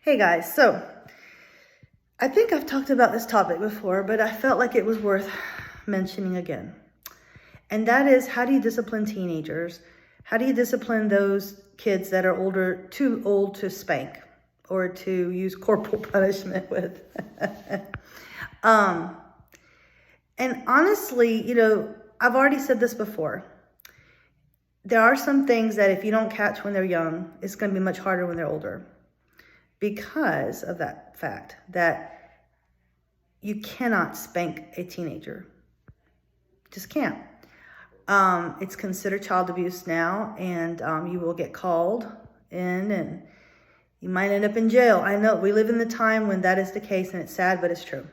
Hey guys, so I think I've talked about this topic before, but I felt like it was worth mentioning again. And that is, how do you discipline teenagers? How do you discipline those kids that are too old to spank or to use corporal punishment with? um, and honestly, I've already said this before. There are some things that if you don't catch when they're young, it's going to be much harder when they're older, because of that fact that you cannot spank a teenager. Just can't. It's considered child abuse now, and you will get called in and you might end up in jail. I know we live in the time when that is the case, and it's sad, but it's true.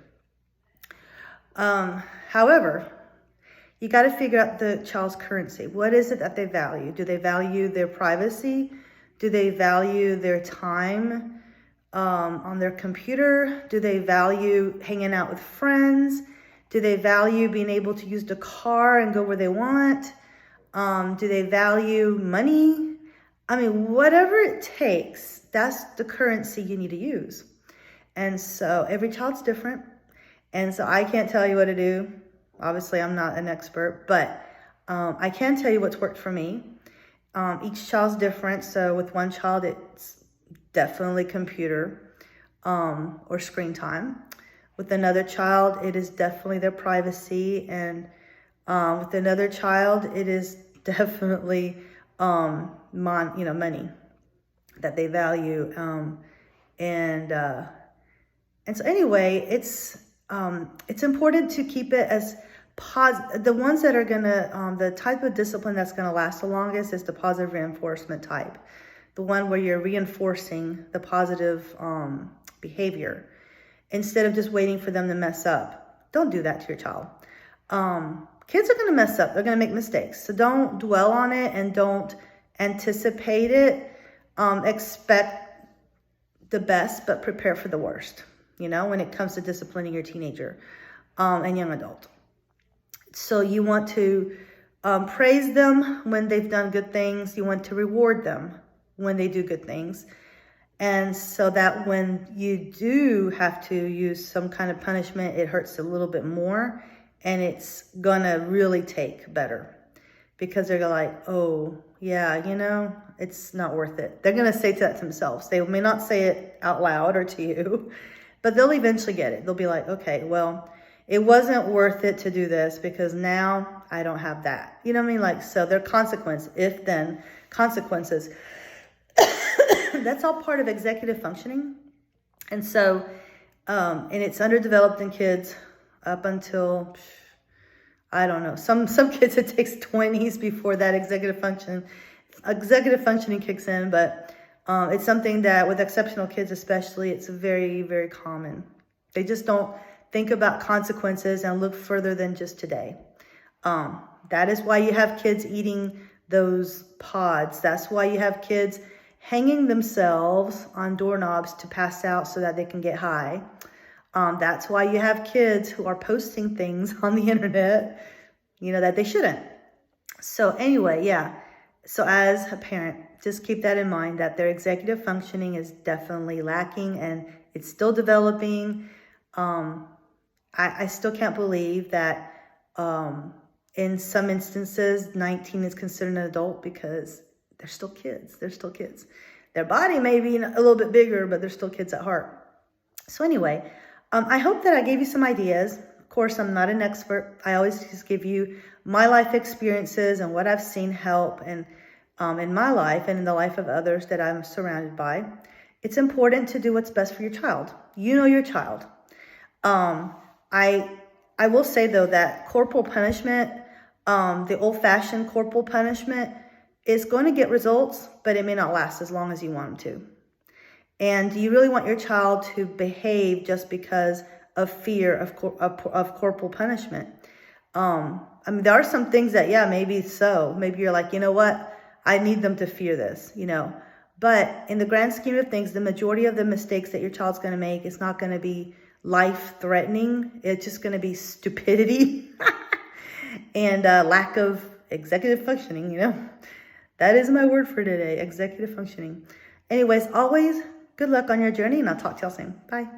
However, you got to figure out the child's currency. What is it that they value? Do they value their privacy? Do they value their time on their computer? Do they value hanging out with friends? Do they value being able to use the car and go where they want? Do they value money? I mean, whatever it takes, that's the currency you need to use. And so every child's different. And so I can't tell you what to do. Obviously, I'm not an expert, but I can tell you what's worked for me. Each child's different. So with one child, it's definitely computer or screen time. With another child, it is definitely their privacy. And with another child, it is definitely money that they value. And so anyway, it's important to keep it as the ones that are gonna, the type of discipline that's gonna last the longest is the positive reinforcement type. The one where you're reinforcing the positive behavior instead of just waiting for them to mess up. Don't do that to your child. Kids are gonna mess up. They're gonna make mistakes. So don't dwell on it and don't anticipate it. Expect the best, but prepare for the worst, when it comes to disciplining your teenager and young adult. So you want to praise them when they've done good things. You want to reward them when they do good things. And so that when you do have to use some kind of punishment, it hurts a little bit more and it's gonna really take better, because they're like, oh yeah, it's not worth it. They're gonna say that to themselves. They may not say it out loud or to you, but they'll eventually get it. They'll be like, okay, well, it wasn't worth it to do this because now I don't have that. You know what I mean? Like, so their consequence, if then consequences. That's all part of executive functioning. And so, and it's underdeveloped in kids up until, I don't know, some kids it takes 20s before that executive functioning kicks in. But it's something that with exceptional kids especially, it's very, very common. They just don't think about consequences and look further than just today. That is why you have kids eating those pods. That's why you have kids hanging themselves on doorknobs to pass out so that they can get high. That's why you have kids who are posting things on the internet, that they shouldn't. So anyway, yeah. So as a parent, just keep that in mind, that their executive functioning is definitely lacking and it's still developing. I still can't believe that in some instances, 19 is considered an adult, because they're still kids. Their body may be a little bit bigger, but they're still kids at heart. So anyway, I hope that I gave you some ideas. Of course, I'm not an expert. I always just give you my life experiences and what I've seen help and in my life and in the life of others that I'm surrounded by. It's important to do what's best for your child. You know your child. I will say, though, that corporal punishment, the old-fashioned corporal punishment, is going to get results, but it may not last as long as you want them to. And do you really want your child to behave just because of fear of corporal punishment? There are some things that, yeah, maybe so. Maybe you're like, you know what? I need them to fear this, But in the grand scheme of things, the majority of the mistakes that your child's going to make is not going to be life-threatening. It's just going to be stupidity and lack of executive functioning, That is my word for today, executive functioning. Anyways, always good luck on your journey, and I'll talk to y'all soon. Bye.